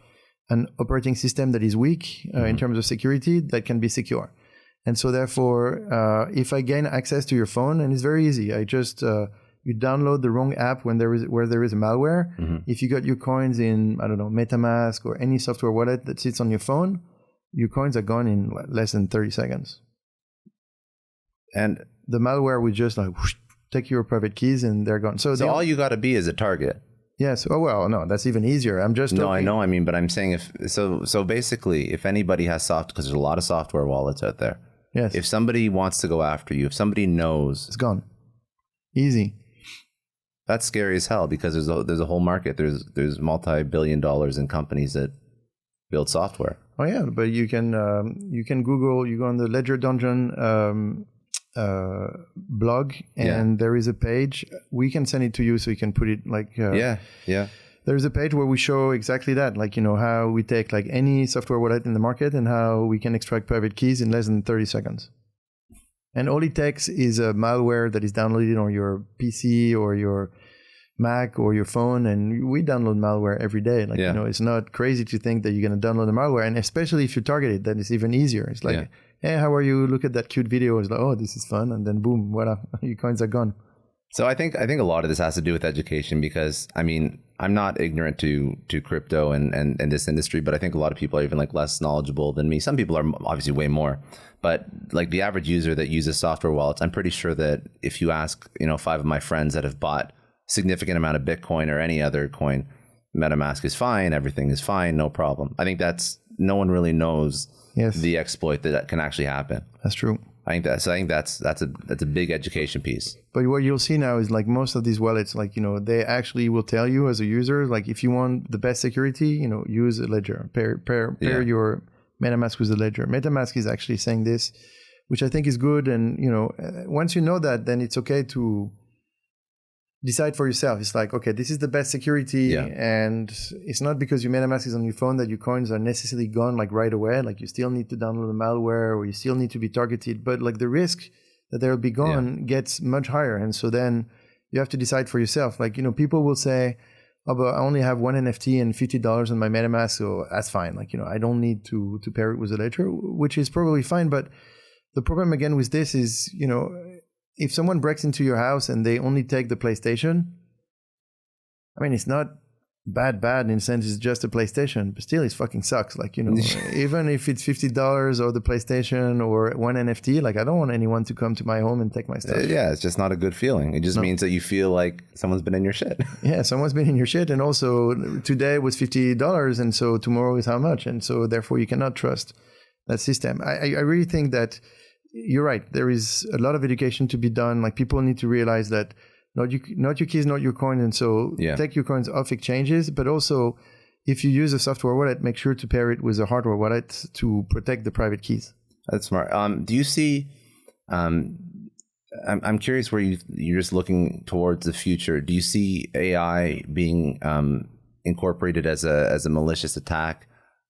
an operating system that is weak in terms of security that can be secure. And so therefore, if I gain access to your phone, and it's very easy, I just you download the wrong app where there is a malware. If you got your coins in, I don't know, MetaMask or any software wallet that sits on your phone, your coins are gone in less than 30 seconds. And the malware will just whoosh, take your private keys and they're gone. So all you got to be is a target. Yes. Oh, well, no, that's even easier. I'm just I know. I mean, but I'm saying so basically, if anybody has because there's a lot of software wallets out there. Yes. If somebody wants to go after you, if somebody knows, it's gone. Easy. That's scary as hell because there's a whole market. There's multi-billion dollars in companies that build software. Oh yeah, but you can Google. You go on the Ledger Dungeon blog, and there is a page. We can send it to you so you can put it There's a page where we show exactly that, how we take any software wallet in the market and how we can extract private keys in less than 30 seconds. And all it takes is a malware that is downloaded on your PC or your Mac or your phone. And we download malware every day. It's not crazy to think that you're going to download a malware. And especially if you target it, then it's even easier. It's hey, how are you? Look at that cute video. It's oh, this is fun. And then boom, voila, your coins are gone. So I think a lot of this has to do with education, because I mean, I'm not ignorant to crypto and this industry, but I think a lot of people are even like less knowledgeable than me. Some people are obviously way more, but like the average user that uses software wallets, I'm pretty sure that if you ask, 5 of my friends that have bought significant amount of Bitcoin or any other coin, MetaMask is fine, everything is fine, no problem. I think no one really knows the exploit that can actually happen. That's true. I think that's a big education piece. But what you'll see now is like most of these wallets, like, they actually will tell you as a user, like if you want the best security, use a ledger, pair your MetaMask with a ledger. MetaMask is actually saying this, which I think is good. And, once you know that, then it's okay to decide for yourself. It's like, okay, this is the best security. And it's not because your MetaMask is on your phone that your coins are necessarily gone like right away. Like you still need to download the malware, or you still need to be targeted. But like the risk that they'll be gone gets much higher. And so then you have to decide for yourself. Like, people will say, oh, but I only have one NFT and $50 on my MetaMask, so that's fine. Like, I don't need to pair it with a ledger, which is probably fine. But the problem again with this is, if someone breaks into your house and they only take the PlayStation, I mean, it's not bad in the sense it's just a PlayStation, but still it fucking sucks. Like, even if it's $50 or the PlayStation or one NFT, like I don't want anyone to come to my home and take my stuff. Yeah, it's just not a good feeling. It just means that you feel like someone's been in your shit. Yeah, someone's been in your shit. And also today was $50 and so tomorrow is how much? And so therefore you cannot trust that system. I really think that you're right. There is a lot of education to be done. Like people need to realize that not your keys, not your coin. And so take your coins off exchanges. But also, if you use a software wallet, make sure to pair it with a hardware wallet to protect the private keys. That's smart. Do you see, I'm curious where you're just looking towards the future. Do you see AI being incorporated as a malicious attack?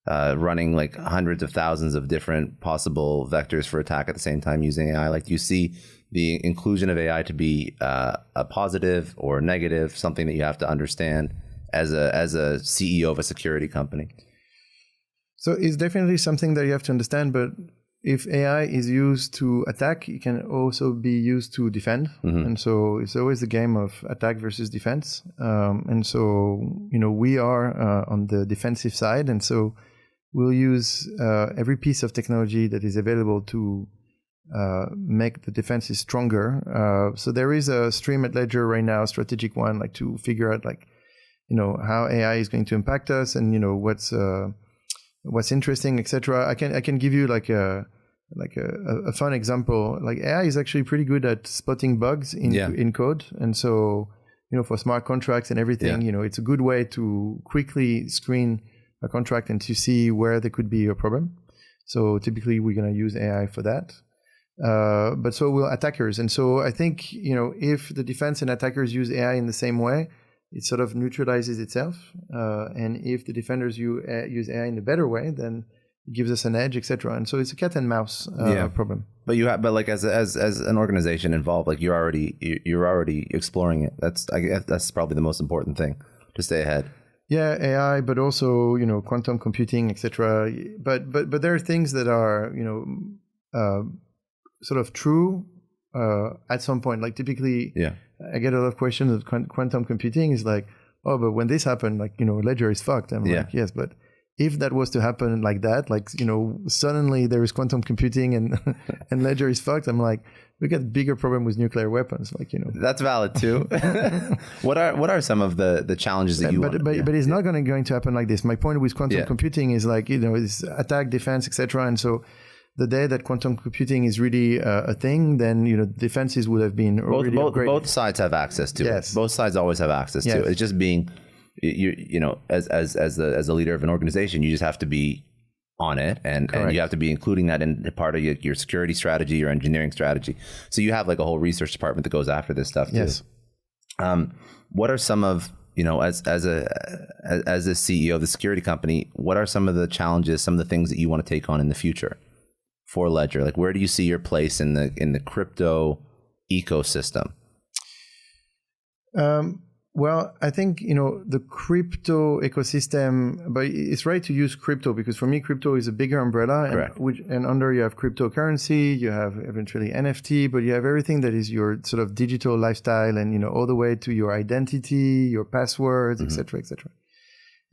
Running like hundreds of thousands of different possible vectors for attack at the same time using AI? Like, do you see the inclusion of AI to be a positive or negative, something that you have to understand as a CEO of a security company? So it's definitely something that you have to understand, but if AI is used to attack, it can also be used to defend. Mm-hmm. And so it's always a game of attack versus defense. And so, we are on the defensive side. And so we'll use every piece of technology that is available to make the defenses stronger. So there is a stream at Ledger right now, a strategic one, like to figure out how AI is going to impact us and, what's interesting, etc. I can give you like a fun example. Like AI is actually pretty good at spotting bugs in code. And so, for smart contracts and everything, it's a good way to quickly screen a contract and to see where there could be a problem. So typically we're going to use AI for that. But so will attackers. And so I think, if the defense and attackers use AI in the same way, it sort of neutralizes itself. And if the defenders use AI in a better way, then it gives us an edge, etc. And so it's a cat and mouse problem. But but like as an organization involved, like you're already exploring it. I guess that's probably the most important thing, to stay ahead. Yeah, AI, but also quantum computing, etc. But there are things that are sort of true at some point. Like typically, I get a lot of questions of quantum computing. Is like, oh, but when this happened, like Ledger is fucked. I'm like, yes, but if that was to happen like that, like suddenly there is quantum computing and and Ledger is fucked. I'm like, we got a bigger problem with nuclear weapons. Like that's valid too. What are some of the challenges that you? But it's not going to happen like this. My point with quantum computing is like it's attack, defense, etc. And so the day that quantum computing is really a thing, then defenses would have been already upgraded. Both sides have access to it. Both sides always have access to it. It's just being as a leader of an organization, you just have to be on it, and you have to be including that in part of your security strategy, your engineering strategy. So you have like a whole research department that goes after this stuff too. Yes. What are some of as a CEO of the security company, what are some of the challenges, some of the things that you want to take on in the future for Ledger? Like, where do you see your place in the crypto ecosystem? Well, I think, the crypto ecosystem, but it's right to use crypto because for me, crypto is a bigger umbrella. Correct. And under you have cryptocurrency, you have eventually NFT, but you have everything that is your sort of digital lifestyle and, all the way to your identity, your passwords, et cetera, et cetera.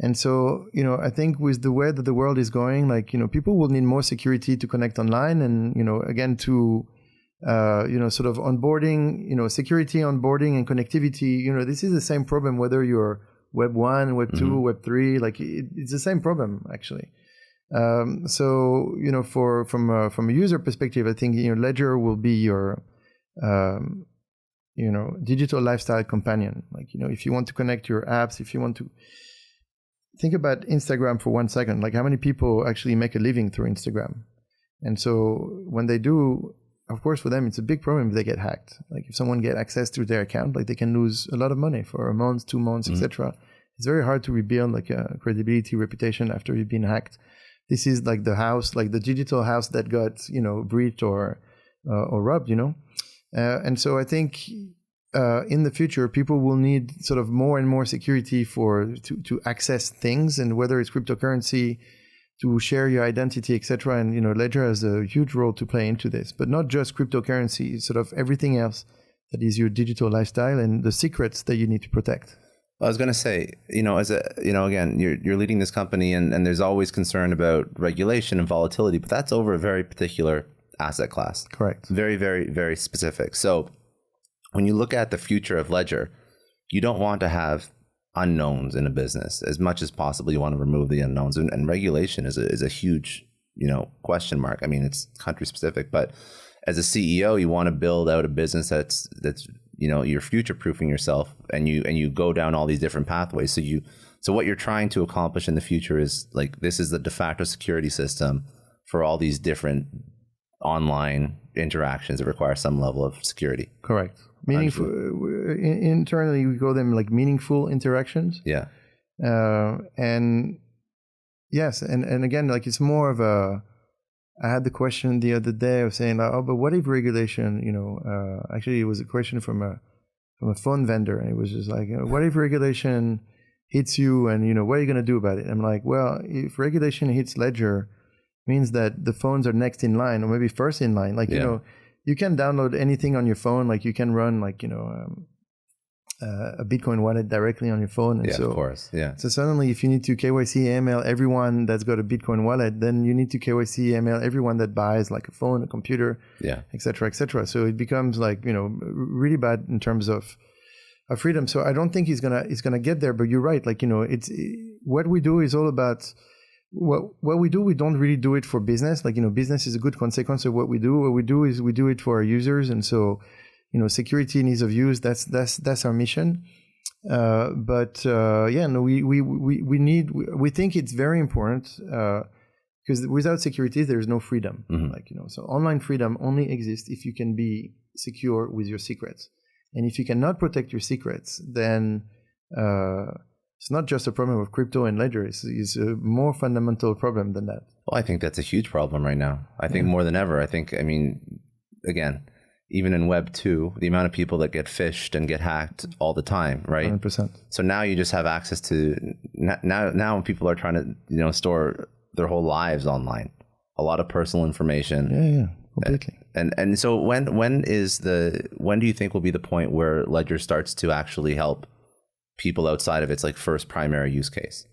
And so, I think with the way that the world is going, like, people will need more security to connect online and, again, to sort of onboarding, security, onboarding, and connectivity. This is the same problem whether you're Web 1, Web 2, Web 3. Like it's the same problem actually. So from a user perspective, I think Ledger will be your digital lifestyle companion. Like if you want to connect your apps, if you want to think about Instagram for 1 second, like how many people actually make a living through Instagram, and so when they do. Of course, for them, it's a big problem if they get hacked. Like if someone get access to their account, like they can lose a lot of money for a month, 2 months, etc. It's very hard to rebuild like a credibility, reputation after you've been hacked. This is like the house, like the digital house that got, breached or robbed, and so I think in the future, people will need sort of more and more security to access things, and whether it's cryptocurrency, to share your identity, etc. And, Ledger has a huge role to play into this, but not just cryptocurrency, sort of everything else that is your digital lifestyle and the secrets that you need to protect. I was going to say, again, you're leading this company and there's always concern about regulation and volatility, but that's over a very particular asset class. Correct. Very, very, very specific. So when you look at the future of Ledger, you don't want to have unknowns in a business. As much as possible, you want to remove the unknowns, and regulation is a huge, question mark. I mean, it's country specific, but as a CEO, you want to build out a business that's you're future proofing yourself, and you go down all these different pathways. So what you're trying to accomplish in the future is like, this is the de facto security system for all these different online interactions that require some level of security. Correct. Meaningful. Internally, we call them like meaningful interactions. Yeah. And yes, and again, like it's more of a. I had the question the other day of saying, like, oh, but what if regulation? Actually, it was a question from a phone vendor, and it was just like, what if regulation hits you, and what are you going to do about it? I'm like, well, if regulation hits Ledger, means that the phones are next in line, or maybe first in line. Like you can download anything on your phone. Like you can run a Bitcoin wallet directly on your phone. And of course. Yeah. So suddenly if you need to KYC AML everyone that's got a Bitcoin wallet, then you need to KYC AML everyone that buys like a phone, a computer, et cetera, et cetera. So it becomes like, really bad in terms of freedom. So I don't think he's gonna get there, but you're right. Like, it's what we do is all about what we do. We don't really do it for business. Like, business is a good consequence of what we do. What we do is we do it for our users. And so, security and ease of use, that's our mission. We think it's very important, because without security, there's no freedom. So online freedom only exists if you can be secure with your secrets. And if you cannot protect your secrets, then, it's not just a problem of crypto and Ledger. It's a more fundamental problem than that. Well, I think that's a huge problem right now. I think more than ever. Again, even in Web 2, the amount of people that get phished and get hacked all the time, right? 100%. So now you just have access to, now people are trying to, store their whole lives online. A lot of personal information. Yeah, completely. And so when do you think will be the point where Ledger starts to actually help people outside of its like first primary use case?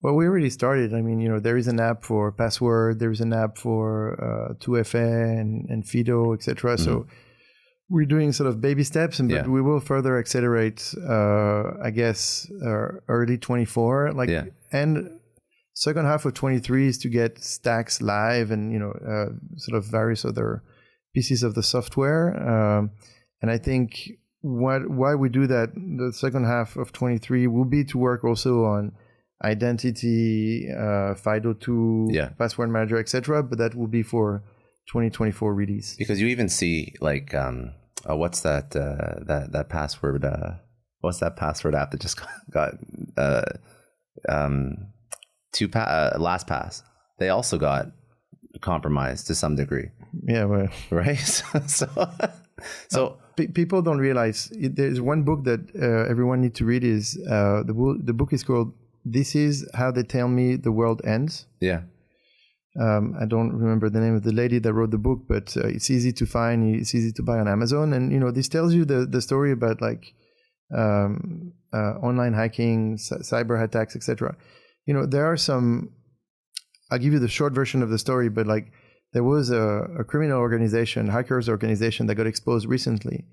Well, we already started. There is an app for password. There is an app for 2FA and FIDO, etc. So we're doing sort of baby steps, but we will further accelerate. I guess early 24, and second half of 23 is to get Stax live and sort of various other pieces of the software. And I think why we do that, the second half of 23 will be to work also on identity, FIDO2, password manager, etc. But that will be for 2024 release. Because you even see like, what's that password? What's that password app that just got LastPass? They also got compromised to some degree. Yeah, well, right. So people don't realize there's one book that everyone needs to read. Is the book is called "This Is How They Tell Me the World Ends." Yeah. I don't remember the name of the lady that wrote the book, but it's easy to find. It's easy to buy on Amazon, and this tells you the story about like online hacking, cyber attacks, etc. There are some. I'll give you the short version of the story, but like there was a criminal organization, hackers organization that got exposed recently.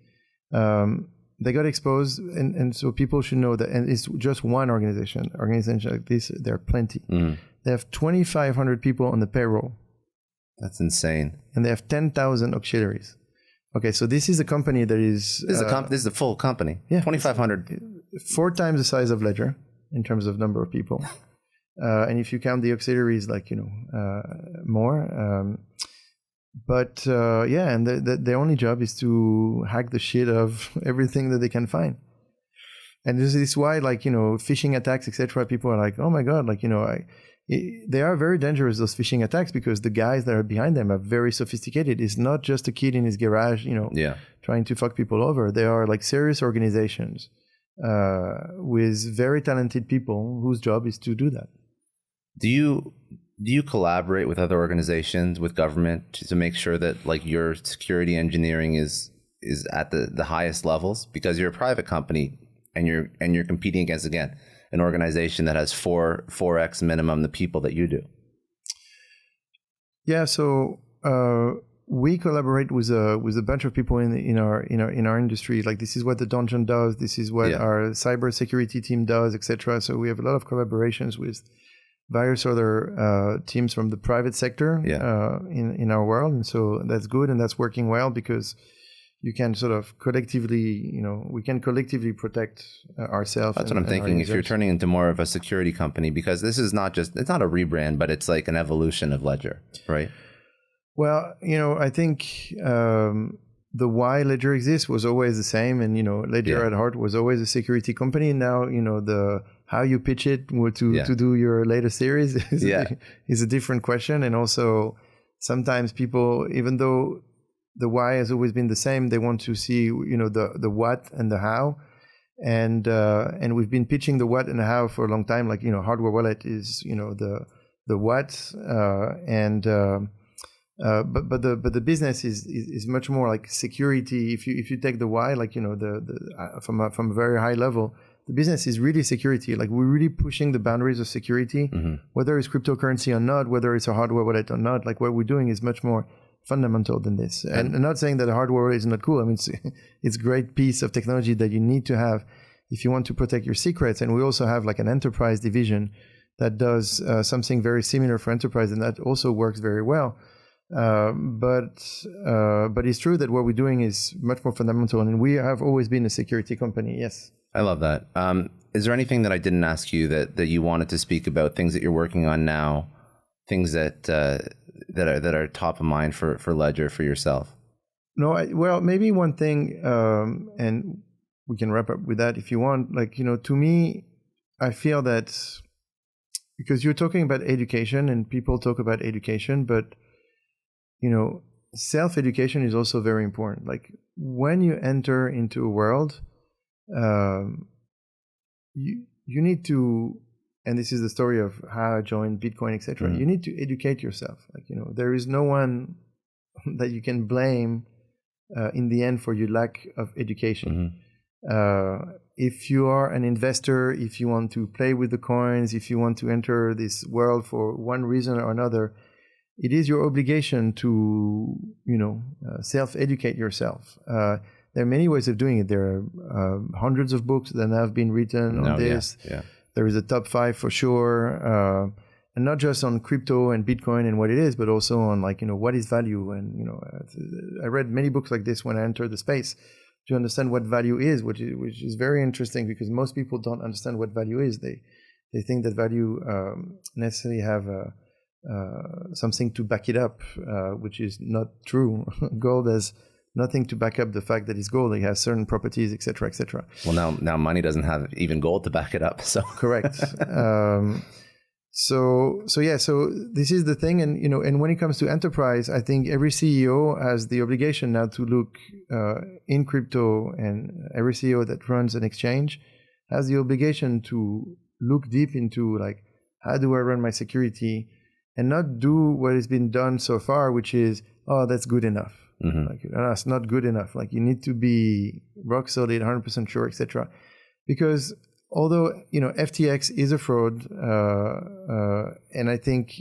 They got exposed, and so people should know that, and it's just one organization. Organizations like this, there are plenty. They have 2,500 people on the payroll. That's insane. And they have 10,000 auxiliaries. Okay, so this is a company that is... This is a full company. Yeah. 2,500. 4 times the size of Ledger in terms of number of people. And if you count the auxiliaries, like, more. And their only job is to hack the shit of everything that they can find. And this is why, like, phishing attacks, etc. People are like, oh my God, like, they are very dangerous, those phishing attacks, because the guys that are behind them are very sophisticated. It's not just a kid in his garage, trying to fuck people over. They are like serious organizations with very talented people whose job is to do that. Do you collaborate with other organizations, with government, to make sure that like your security engineering is at the highest levels? Because you're a private company and you're competing against, again, an organization that has 4x minimum the people that you do. Yeah, so we collaborate with a bunch of people in our industry. Like, this is what the Dungeon does. This is what our cybersecurity team does, etc. So we have a lot of collaborations with various other teams from the private sector in our world, and so that's good, and that's working well, because you can sort of collectively, we can collectively protect ourselves. That's what I'm thinking. If you're turning into more of a security company, because this is it's not a rebrand, but it's like an evolution of Ledger, right? Well, I think the why Ledger exists was always the same, and Ledger at heart was always a security company. Now, the how you pitch it to do your latest series is a different question, and also sometimes people, even though the why has always been the same, they want to see the what and the how, and we've been pitching the what and the how for a long time. Like hardware wallet is the what, but the business is much more like security. If you take the why, like from a very high level, the business is really security. Like, we're really pushing the boundaries of security, whether it's cryptocurrency or not, whether it's a hardware wallet or not. Like, what we're doing is much more fundamental than this. And I'm not saying that the hardware is not cool. I mean, it's a great piece of technology that you need to have if you want to protect your secrets. And we also have like an enterprise division that does something very similar for enterprise, and that also works very well. But it's true that what we're doing is much more fundamental, and we have always been a security company. Yes. I love that. Is there anything that I didn't ask you that you wanted to speak about, things that you're working on now, things that are top of mind for Ledger, for yourself? No, well, maybe one thing, and we can wrap up with that if you want. Like, to me, I feel that because you're talking about education and people talk about education, but self-education is also very important. Like, when you enter into a world, you need to, and this is the story of how I joined Bitcoin, etc. You need to educate yourself. Like, there is no one that you can blame in the end for your lack of education. If you are an investor, if you want to play with the coins, if you want to enter this world for one reason or another, it is your obligation to, self-educate yourself. There are many ways of doing it. There are hundreds of books that have been written on this. Yeah. There is a top 5 for sure, and not just on crypto and Bitcoin and what it is, but also on what is value. And I read many books like this when I entered the space to understand what value is, which is very interesting, because most people don't understand what value is. They think that value necessarily have something to back it up, which is not true. Gold has nothing to back up the fact that it's gold. It has certain properties, etc., etc. Well, now money doesn't have even gold to back it up. So correct. So this is the thing, and and when it comes to enterprise, I think every CEO has the obligation now to look in crypto, and every CEO that runs an exchange has the obligation to look deep into like, how do I run my security, and not do what has been done so far, which is, oh, that's good enough. Like, that's not good enough. Like, you need to be rock solid, 100% sure, etc. Because although FTX is a fraud, and I think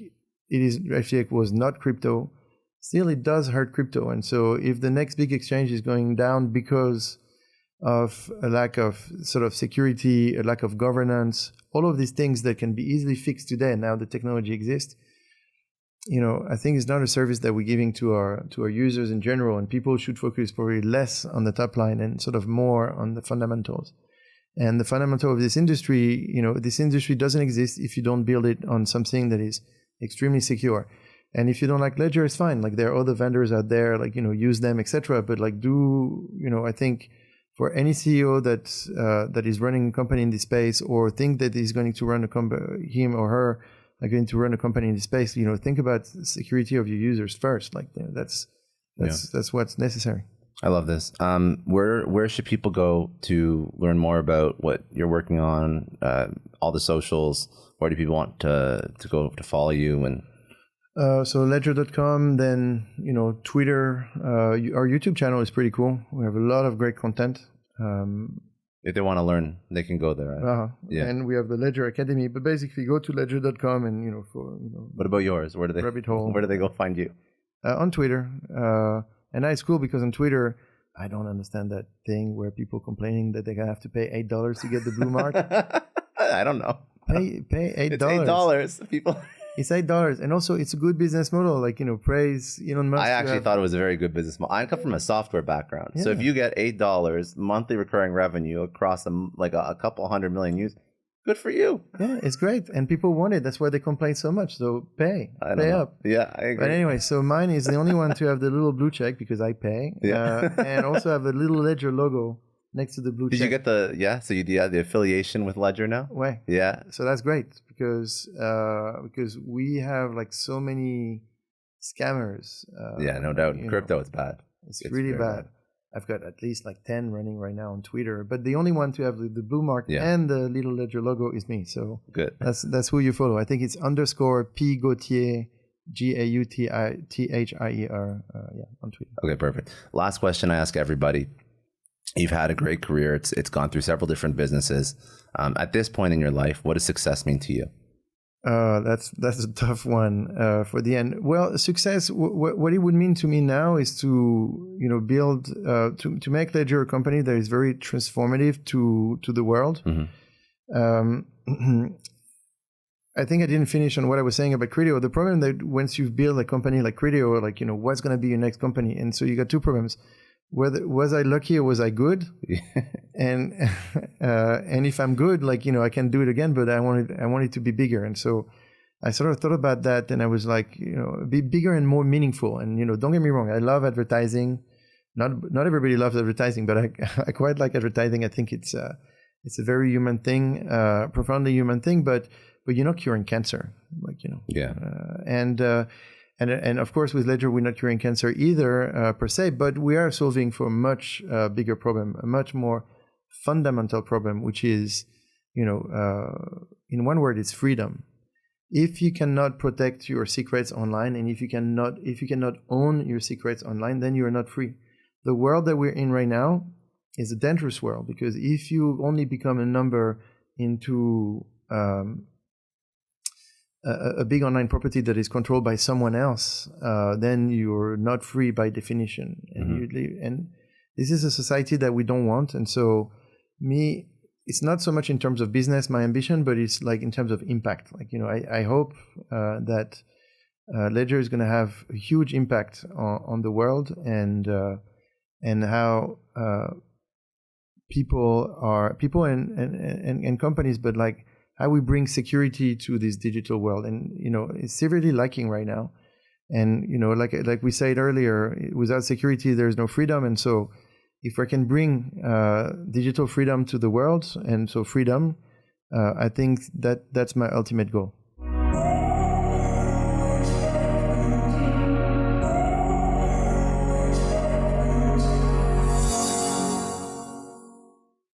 FTX was not crypto, still it does hurt crypto. And so if the next big exchange is going down because of a lack of sort of security, a lack of governance, all of these things that can be easily fixed today, now the technology exists, I think it's not a service that we're giving to our users in general, and people should focus probably less on the top line and sort of more on the fundamentals. And the fundamental of this industry, this industry doesn't exist if you don't build it on something that is extremely secure. And if you don't like Ledger, it's fine. Like, there are other vendors out there, like, use them, etc. But like, I think for any CEO that is running a company in this space, or think that he's going to run him or her are going to run a company in this space, think about the security of your users first. Like, that's what's necessary. I love this. Where should people go to learn more about what you're working on? All the socials. Where do people want to go to follow you? And so ledger.com, then Twitter. Our YouTube channel is pretty cool. We have a lot of great content. If they want to learn, they can go there. Right? Yeah. And we have the Ledger Academy. But basically, go to ledger.com and What about yours? Where do they? Rabbit hole. Where do they go find you? On Twitter. And that's cool because on Twitter, I don't understand that thing where people complaining that they have to pay $8 to get the blue mark. I don't know. Pay $8. It's $8. People. It's $8, and also it's a good business model. Like, praise Elon Musk. I actually thought it was a very good business model. I come from a software background, so if you get $8 monthly recurring revenue across a couple 100 million users, good for you. Yeah, it's great, and people want it. That's why they complain so much. So pay up. Yeah, I agree. But anyway, so mine is the only one to have the little blue check because I pay. And also have a little Ledger logo next to the blue check. Did you get so you have the affiliation with Ledger now? Ouais. Yeah. So that's great because we have like so many scammers. Yeah, no doubt. In crypto, it's bad. It's really bad. I've got at least like 10 running right now on Twitter, but the only one to have the blue mark and the little Ledger logo is me. So good. That's who you follow. I think it's _P Gauthier, GAUTHIER, on Twitter. Okay, perfect. Last question I ask everybody. You've had a great career. It's gone through several different businesses. At this point in your life, what does success mean to you? That's a tough one for the end. Well, success, what it would mean to me now is to build to make Ledger a company that is very transformative to the world. I think I didn't finish on what I was saying about Criteo. The problem that once you build a company like Criteo, like what's going to be your next company, and so you got two problems. Was I lucky or was I good? And if I'm good, like I can do it again, but I want it to be bigger. And so I sort of thought about that, and I was like, be bigger and more meaningful. And don't get me wrong, I love advertising. Not everybody loves advertising, but I quite like advertising. I think it's a very human thing, profoundly human thing. But you're not curing cancer, And of course, with Ledger, we're not curing cancer either per se, but we are solving for a much bigger problem, a much more fundamental problem, which is, in one word, it's freedom. If you cannot protect your secrets online, and if you cannot own your secrets online, then you are not free. The world that we're in right now is a dangerous world, because if you only become a number into a big online property that is controlled by someone else, then you're not free by definition. And this is a society that we don't want. And so it's not so much in terms of business, my ambition, but it's like in terms of impact. I hope that Ledger is going to have a huge impact on the world, and how people and companies, but like how we bring security to this digital world. And it's severely lacking right now. And like we said earlier, without security there's no freedom. And so if I can bring digital freedom to the world, and so freedom, I think that's my ultimate goal.